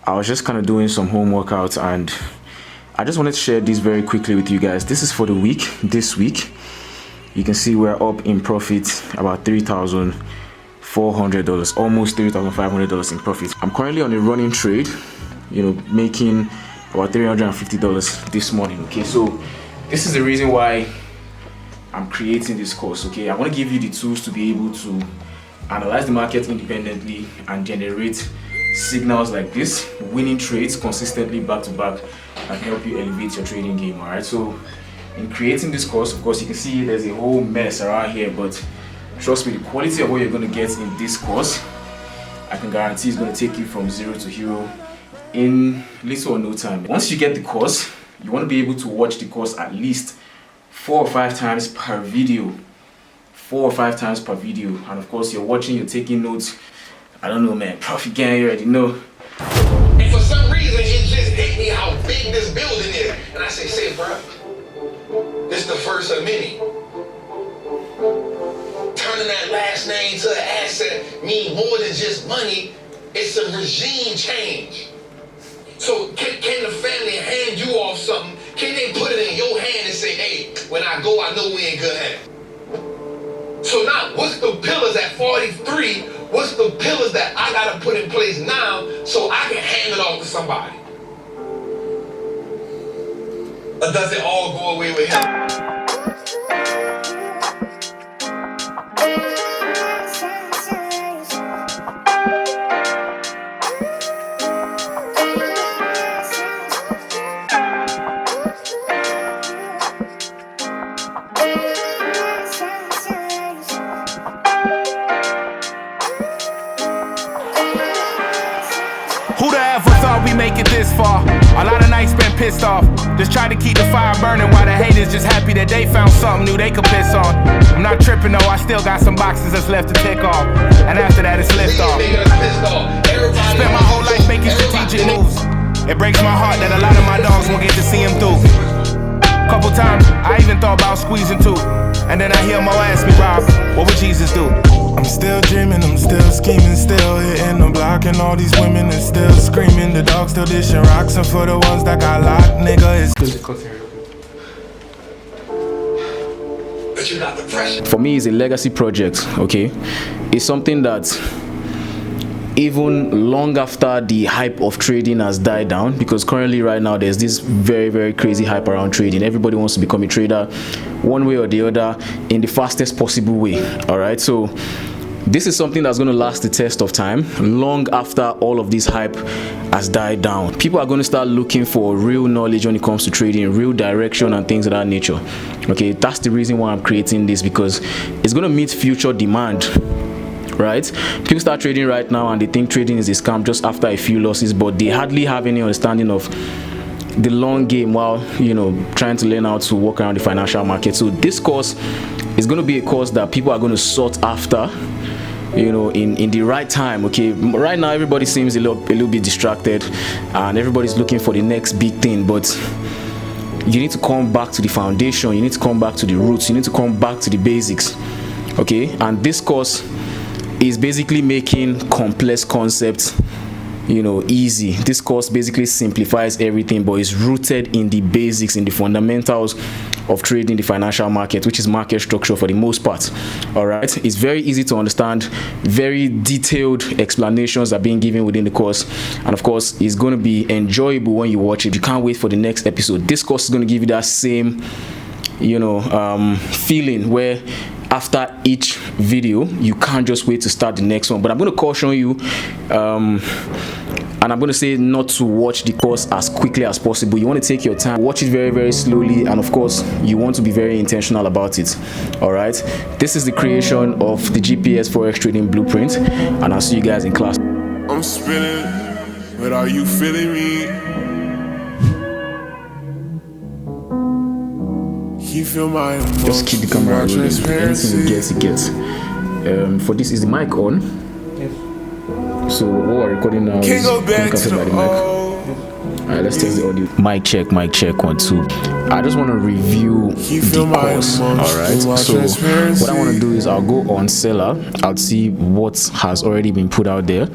I was just kind of doing some home workouts, and I just wanted to share this very quickly with you guys. This is for the week. This week you can see we're up in profit about $3,400, almost $3,500 in profit. I'm currently on a running trade, making about $350 this morning. Okay, so this is the reason why I'm creating this course. Okay, I want to give you the tools to be able to analyze the market independently and generate signals like this, winning trades consistently back to back, and help you elevate your trading game. All right, so in creating this course, of course, you can see there's a whole mess around here, but trust me, the quality of what you're going to get in this course, I can guarantee is going to take you from zero to hero in little or no time. Once you get the course, you want to be able to watch the course at least 4 or 5 times per video. 4 or 5 times per video. And of course, you're watching, you're taking notes. I don't know, man. Profit gang, you already know. And for some reason, it just hit me how big this building is. And I say, bro, this is the first of many. Turning that last name to an asset mean more than just money. It's a regime change. So can the family hand you off something? Can they put it in your hand and say, hey, when I go, I know we in good hands? So now, what's the pillars at 43? What's the pillars that I gotta put in place now so I can hand it off to somebody? Or does it all go away with him? Who'da ever thought we make it this far? A lot of nights been pissed off. Just try to keep the fire burning while the haters just happy that they found something new they could piss on. I'm not tripping though, I still got some boxes that's left to tick off. And after that it's lift off. Spent my whole life making strategic moves. It breaks my heart that a lot of my dogs won't get to see him through. Couple times I even thought about squeezing too. And then I hear Mo ask me, Rob, what would Jesus do? I'm still dreaming, I'm still scheming, still hitting the block, and all these women is still screaming. The dog still dishing rocks, and for the ones that got locked, nigga, it's But you got the pressure. For me, it's a legacy project. Okay, it's something that even long after the hype of trading has died down, because currently right now there's this very, very crazy hype around trading. Everybody wants to become a trader one way or the other in the fastest possible way. All right, so this is something that's going to last the test of time long after all of this hype has died down. People are going to start looking for real knowledge when it comes to trading, real direction and things of that nature. Okay, that's the reason why I'm creating this, because it's going to meet future demand. Right, people start trading right now and they think trading is a scam just after a few losses, but they hardly have any understanding of the long game while trying to learn how to walk around the financial market. So this course is going to be a course that people are going to sought after in the right time. Okay, right now everybody seems a little bit distracted and everybody's looking for the next big thing, but you need to come back to the foundation, you need to come back to the roots, you need to come back to the basics. Okay, and this course is basically making complex concepts easy. This course basically simplifies everything, but it's rooted in the basics, in the fundamentals of trading the financial market, which is market structure for the most part. All right, it's very easy to understand, very detailed explanations are being given within the course, and of course it's going to be enjoyable when you watch it. You can't wait for the next episode. This course is going to give you that same feeling where after each video you can't just wait to start the next one. But I'm going to caution you and I'm going to say not to watch the course as quickly as possible. You want to take your time, watch it very, very slowly, and of course you want to be very intentional about it. All right, this is the creation of the GPS Forex Trading Blueprint, and I'll see you guys in class. I'm spinning, but are you feeling me? You feel my emotions, just keep the camera rolling. Anything it gets. For this, is the mic on? Yes. So what we're recording now is captured by the mic. Alright, let's test the audio. Mic check 1 2. I just want to review the course. Alright, so what I want to do is I'll go on Seller, I'll see what has already been put out there,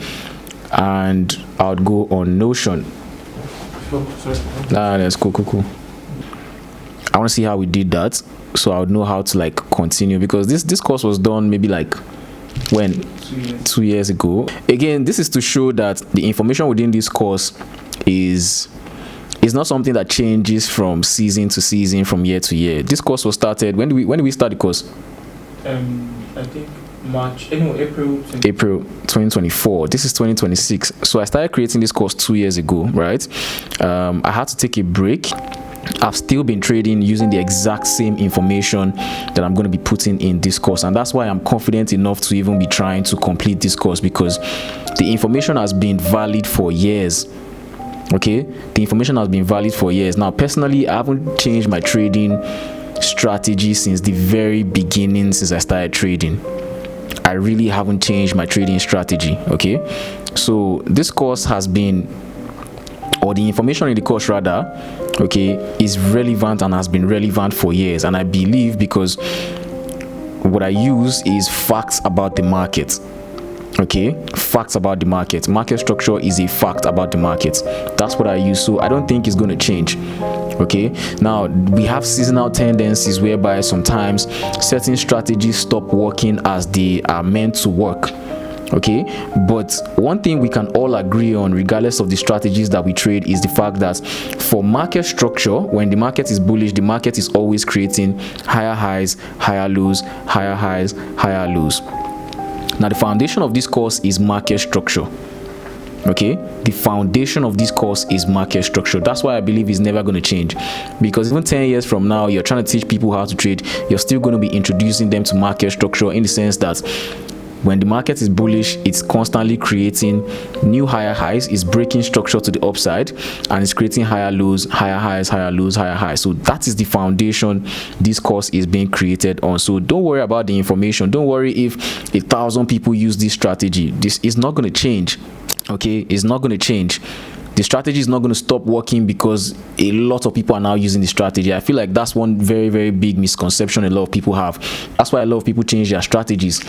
and I would go on Notion. That's cool. I want to see how we did that, so I would know how to like continue, because this course was done maybe like when 2 years ago. Again, this is to show that the information within this course is not something that changes from season to season, from year to year. This course was started when did we start the course? I think April 2024. This is 2026. So I started creating this course 2 years ago, right? I had to take a break. I've still been trading using the exact same information that I'm going to be putting in this course, and that's why I'm confident enough to even be trying to complete this course, because the information has been valid for years. Okay, the information has been valid for years. Now, personally, I haven't changed my trading strategy since the very beginning, since I started trading. I really haven't changed my trading strategy. Okay, so this course has been, or the information in the course rather, okay, is relevant and has been relevant for years. And I believe because what I use is facts about the market. Okay, facts about the market. Market structure is a fact about the market. That's what I use. So I don't think it's going to change. Okay, now we have seasonal tendencies whereby sometimes certain strategies stop working as they are meant to work. Okay, but one thing we can all agree on, regardless of the strategies that we trade, is the fact that for market structure, when the market is bullish, the market is always creating higher highs, higher lows, higher highs, higher lows. Now, the foundation of this course is market structure. Okay, the foundation of this course is market structure. That's why I believe it's never going to change, because even 10 years from now, you're trying to teach people how to trade, you're still going to be introducing them to market structure, in the sense that when the market is bullish, it's constantly creating new higher highs, it's breaking structure to the upside, and it's creating higher lows, higher highs, higher lows, higher highs. So that is the foundation this course is being created on. So don't worry about the information. Don't worry if 1,000 people use this strategy. This is not going to change. Okay, it's not going to change. The strategy is not going to stop working because a lot of people are now using the strategy. I feel like that's one very, very big misconception a lot of people have. That's why a lot of people change their strategies.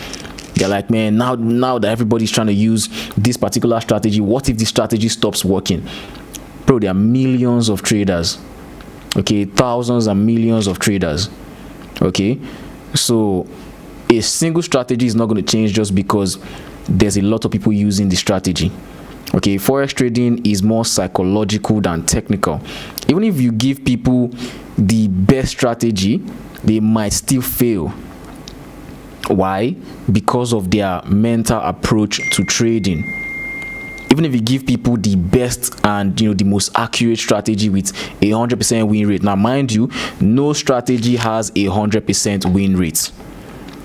They're like, man, now that everybody's trying to use this particular strategy, what if the strategy stops working? Bro, there are millions of traders. Okay, thousands and millions of traders. Okay, so a single strategy is not going to change just because there's a lot of people using the strategy. Okay, forex trading is more psychological than technical. Even if you give people the best strategy, they might still fail. Why? Because of their mental approach to trading. Even if you give people the best and the most accurate strategy with 100% win rate. Now, mind you, no strategy has 100% win rate.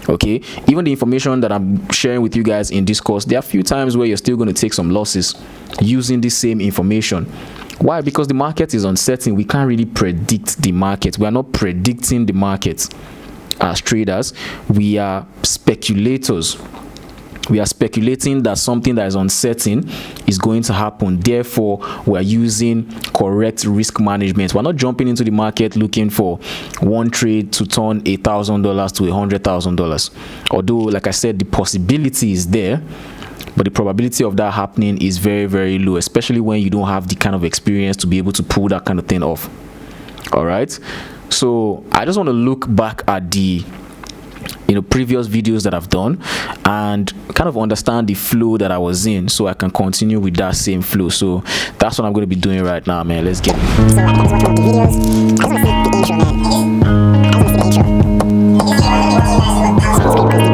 Okay, even the information that I'm sharing with you guys in this course, there are a few times where you're still going to take some losses using this same information. Why? Because the market is uncertain. We can't really predict the market. We are not predicting the market as traders. We are speculators. We are speculating that something that is uncertain is going to happen. Therefore, we are using correct risk management. We're not jumping into the market looking for one trade to turn $1,000 to $100,000. Although, like I said, the possibility is there, but the probability of that happening is very, very low, especially when you don't have the kind of experience to be able to pull that kind of thing off. All right. So I just want to look back at the previous videos that I've done and kind of understand the flow that I was in, so I can continue with that same flow. So that's what I'm going to be doing right now, man. Let's get it. So I was working on the videos. I just want to see the intro, man. I just want to see the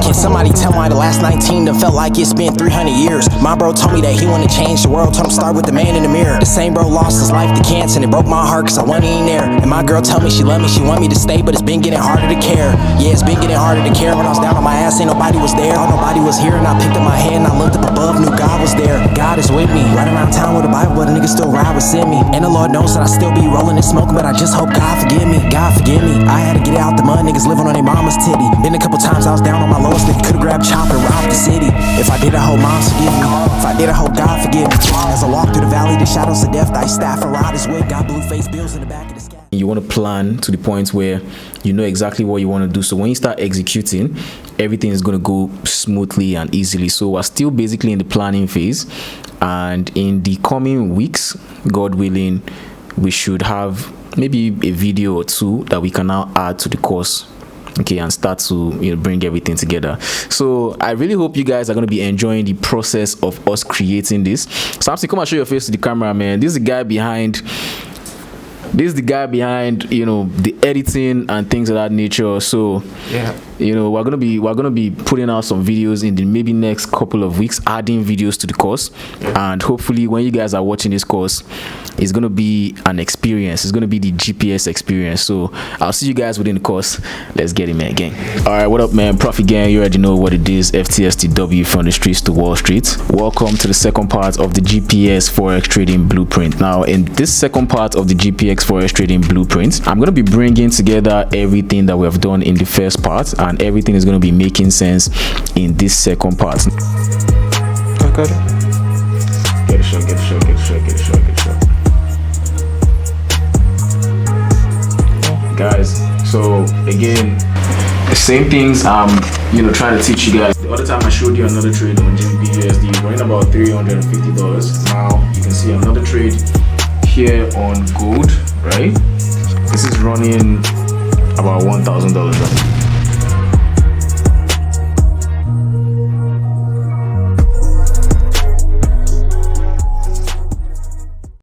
Can somebody tell why the last 19 done felt like it's been 300 years? My bro told me that he wanna change the world, told him start with the man in the mirror. The same bro lost his life to cancer and it broke my heart cause I wasn't even there. And my girl told me she loved me, she want me to stay, but it's been getting harder to care. Yeah, it's been getting harder to care. When I was down on my ass, ain't nobody was there. Thought nobody was here, and I picked up my head and I looked up above, knew God was there. God is with me. Right around town with a Bible, but a nigga still ride with send me. And the Lord knows that I still be rolling and smoking, but I just hope God forgive me. God forgive me. I had to get out the mud, niggas living on their mama's titty. Been a couple times I was down on my lowest, nigga could've grabbed chopper and robbed the city. If I did, I hope moms forgive me. If I I did, I hope God forgive me. As I walk through the valley, the shadows of death, thy staff and rod is with. Got blue face bills in the back of the sky. You want to plan to the point where you know exactly what you want to do. So when you start executing, everything is going to go smoothly and easily. So we're still basically in the planning phase, and in the coming weeks, God willing, we should have maybe a video or two that we can now add to the course, okay, and start to bring everything together. So I really hope you guys are going to be enjoying the process of us creating this. Samson, come and show your face to the camera, man. This is the guy behind the editing and things of that nature. So Yeah. we're gonna be putting out some videos in the maybe next couple of weeks, adding videos to the course. And hopefully when you guys are watching this course, it's gonna be an experience. It's gonna be the GPS experience. So I'll see you guys within the course. Let's get it, man, gang. All right, what up, man? Profit gang, you already know what it is. FTSTW, from the streets to Wall Street. Welcome to the second part of the GPS Forex Trading Blueprint. Now in this second part of the GPX Forex Trading Blueprint, I'm going to be bringing together everything that we have done in the first part, and everything is going to be making sense in this second part. Okay. Get a shot, get a shot, get a shot, get a shot, get a shot. Guys, so again, the same things I'm trying to teach you guys. The other time I showed you another trade on GBUSD running about $350. Now you can see another trade here on gold, right? This is running about $1,000.